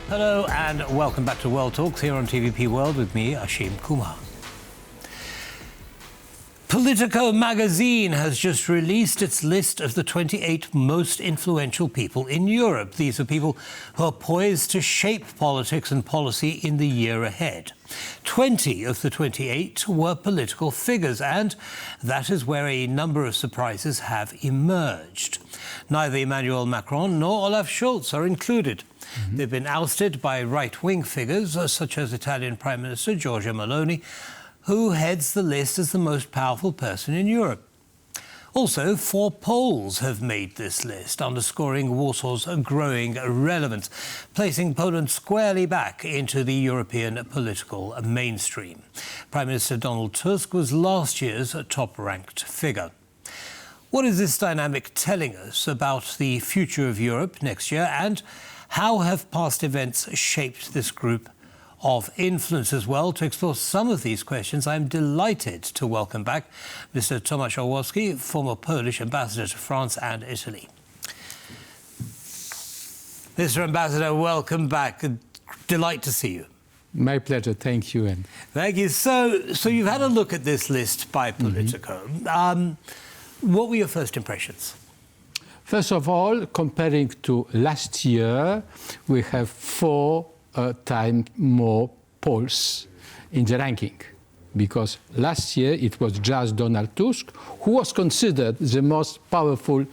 Hello and welcome back to World Talks here on TVP World with me, Ashim Kumar. Politico magazine has just released its list of the 28 most influential people in Europe. These are people who are poised to shape politics and policy in the year ahead. 20 of the 28 were political figures, and that is where a number of surprises have emerged. Neither Emmanuel Macron nor Olaf Scholz are included. They've been ousted by right-wing figures, such as Italian Prime Minister Meloni, who heads the list as the most powerful person in Europe. Also, 4 Poles have made this list, underscoring Warsaw's growing relevance, placing Poland squarely back into the European political mainstream. Prime Minister Donald Tusk was last year's top-ranked figure. What is this dynamic telling us about the future of Europe next year, and how have past events shaped this group of influence as well? To explore some of these questions, I'm delighted to welcome back Mr. Tomasz Orłowski, former Polish ambassador to France and Italy. Mr. Ambassador, welcome back. Delight to see you. My pleasure. Thank you. Thank you. So you've had a look at this list by Politico. What were your first impressions? First of all, comparing to last year, we have 4 times more Poles in the ranking, because last year it was just Donald Tusk, who was considered the most powerful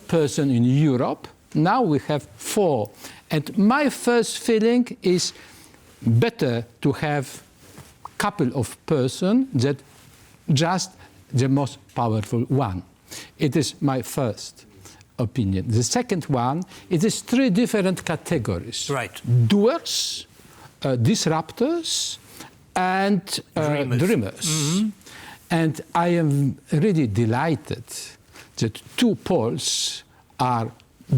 person in Europe. Now we have 4. And my first feeling is better to have a couple of persons than just the most powerful one. It is my first opinion. The second one, it is 3 different categories. Right. Doers, disruptors, and dreamers. And I am really delighted that 2 Poles are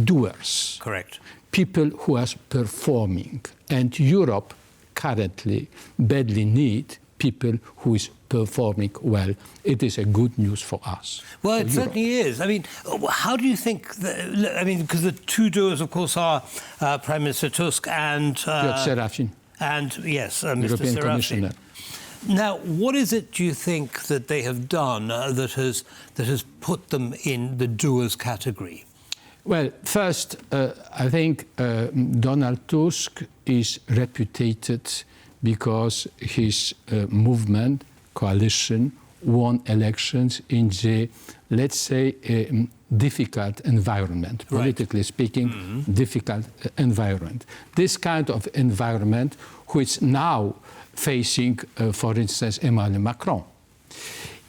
doers. Correct. People who are performing. And Europe currently badly needs people who is performing well. It is a good news for us. Well, it certainly is. I mean, how do you think that, I mean, because the 2 doers, of course, are Prime Minister Tusk and Serafin. And, yes, Mr. European Serafin. Commissioner. Now, what is it, do you think, that they have done that has put them in the doers category? Well, first, I think Donald Tusk is reputed because his movement, coalition, won elections in the, let's say, difficult environment, politically speaking, difficult environment. This kind of environment which now facing, for instance, Emmanuel Macron.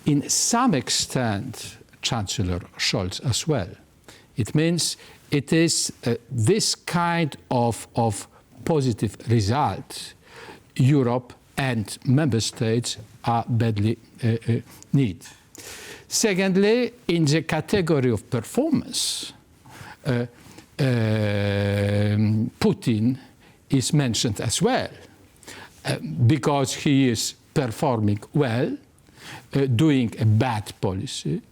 In some extent, Chancellor Scholz as well. It means it is this kind of positive result Europe and member states are badly need. Secondly, in the category of performance, Putin is mentioned as well, because he is performing well, doing a bad policy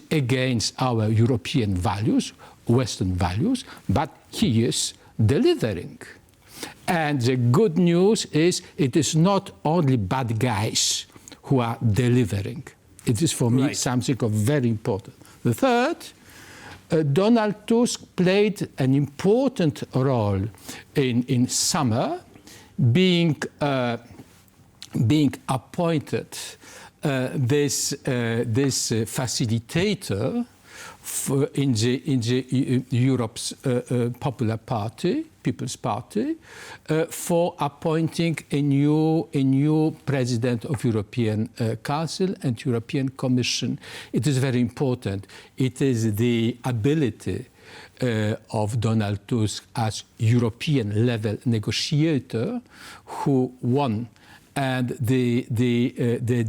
against our European values, Western values, but he is delivering. And the good news is it is not only bad guys who are delivering. It is for me something of very important. The third, Donald Tusk played an important role in summer, being appointed this facilitator in the Europe's Popular Party, People's Party, for appointing a new president of European Council and European Commission. It is very important. It is the ability of Donald Tusk as European-level negotiator who won, and the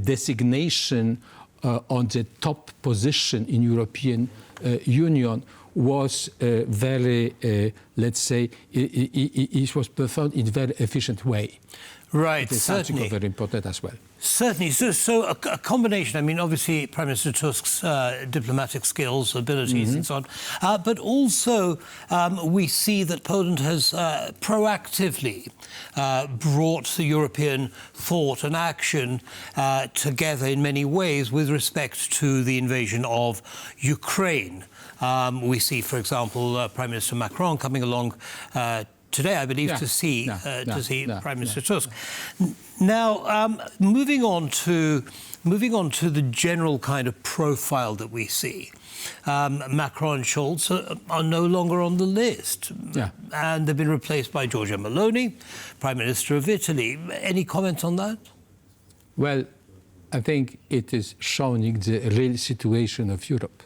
designation on the top position in European Union was very, let's say, it was performed in a very efficient way. Right, it is certainly. something very important as well. Certainly. So a combination, I mean, obviously Prime Minister Tusk's diplomatic skills, abilities and so on, but also we see that Poland has proactively brought the European thought and action together in many ways with respect to the invasion of Ukraine. We see, for example, Prime Minister Macron coming along today, I believe, to see Prime Minister Tusk. Now, moving on to the general kind of profile that we see, Macron and Scholz are no longer on the list, and they've been replaced by Giorgia Meloni, Prime Minister of Italy. Any comments on that? Well, I think it is showing the real situation of Europe.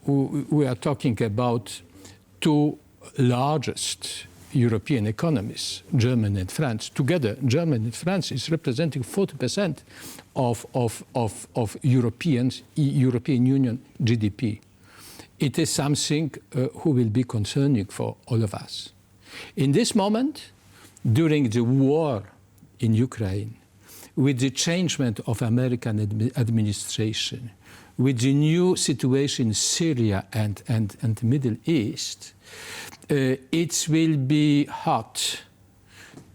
We are talking about two largest European economies, Germany and France. Together, Germany and France is representing 40% of European Union GDP. It is something who will be concerning for all of us. In this moment, during the war in Ukraine, with the changement of American administration, with the new situation in Syria and the Middle East, it will be hard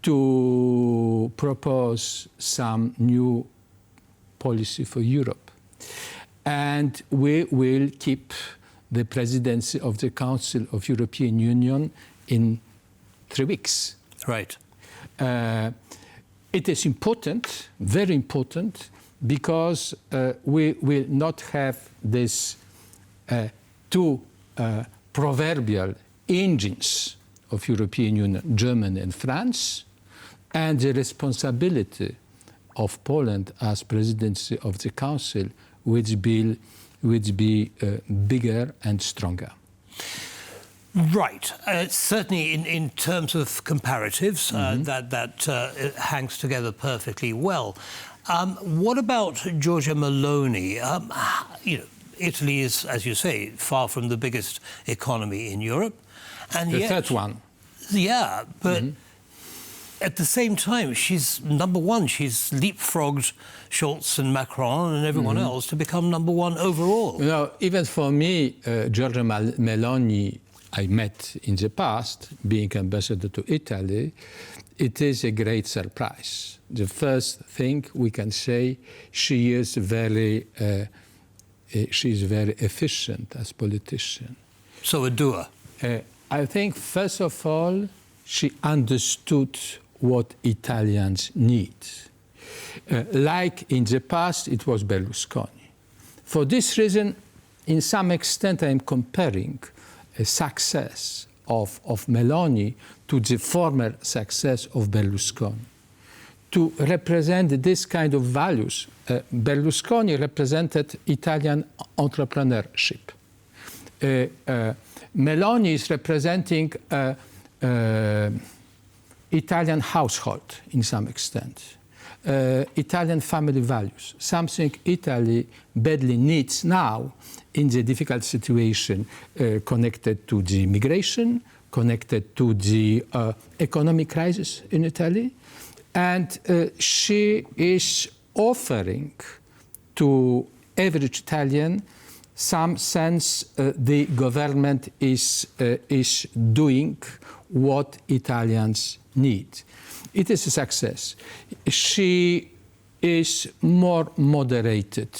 to propose some new policy for Europe. And we will keep the presidency of the Council of European Union in 3 weeks. Right. It is important, very important, because we will not have this two proverbial engines of European Union, Germany and France, and the responsibility of Poland as presidency of the Council, which be bigger and stronger. Right. Certainly in terms of comparatives, that hangs together perfectly well. What about Giorgia Meloni? Italy is, as you say, far from the biggest economy in Europe. And the third one. Yeah, but at the same time, she's number one. She's leapfrogged Scholz and Macron and everyone else to become number one overall. You know, even for me, Giorgia Meloni, I met in the past, being ambassador to Italy, it is a great surprise. The first thing we can say, she is very efficient as politician. So a doer. I think, first of all, she understood what Italians need. Like in the past, it was Berlusconi. For this reason, in some extent, I am comparing a success of Meloni to the former success of Berlusconi. To represent this kind of values, Berlusconi represented Italian entrepreneurship. Meloni is representing Italian household in some extent, Italian family values, something Italy badly needs now in the difficult situation connected to the migration, connected to the economic crisis in Italy. And she is offering to average Italian some sense the government is doing what Italians need. It is a success. She is more moderated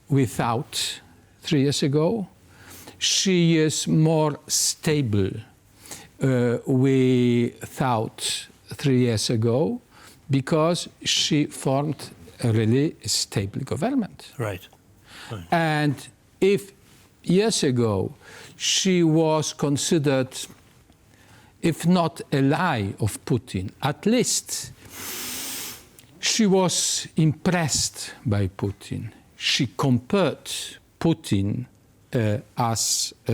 without 3 years ago. She is more stable without 3 years ago because she formed a really stable government. Right. And if years ago she was considered, if not ally of Putin, at least she was impressed by Putin. She compared Putin as a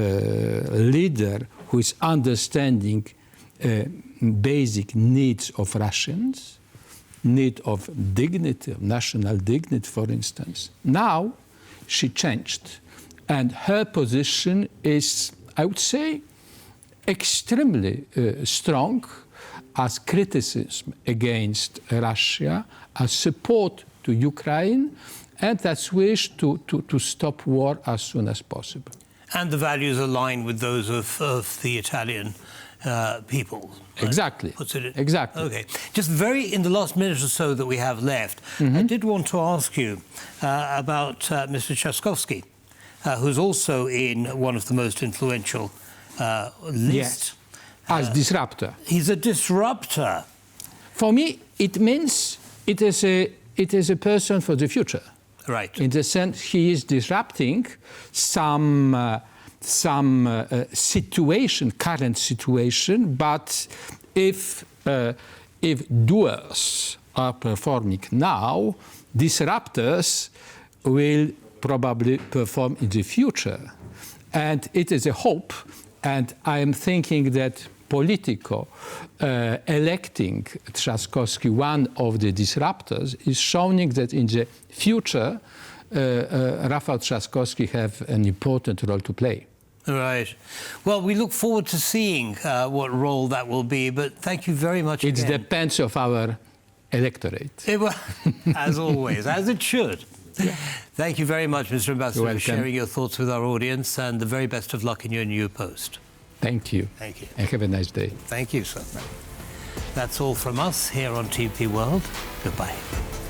leader who is understanding basic needs of Russians, need of dignity, of national dignity, for instance. Now she changed, And her position is, I would say, extremely strong as criticism against Russia, as support to Ukraine, and as wish to stop war as soon as possible. And the values align with those of the Italian people. Exactly. Exactly. Okay. Just in the last minute or so that we have left, I did want to ask you about Mr. Trzaskowski, who's also in one of the most influential lists. Yes. As disruptor. He's a disruptor. For me, it means it is a person for the future. Right. In the sense he is disrupting some situation, current situation, but if doers are performing now, disruptors will probably perform in the future. And it is a hope, and I am thinking that Politico electing Trzaskowski, one of the disruptors, is showing that in the future, Rafał Trzaskowski have an important role to play. Right. Well, we look forward to seeing what role that will be, but thank you very much again. It depends of our electorate. As always, as it should. Yeah. Thank you very much, Mr. Ambassador, for sharing your thoughts with our audience, and the very best of luck in your new post. Thank you. Thank you. And have a nice day. Thank you, sir. That's all from us here on TVP World. Goodbye.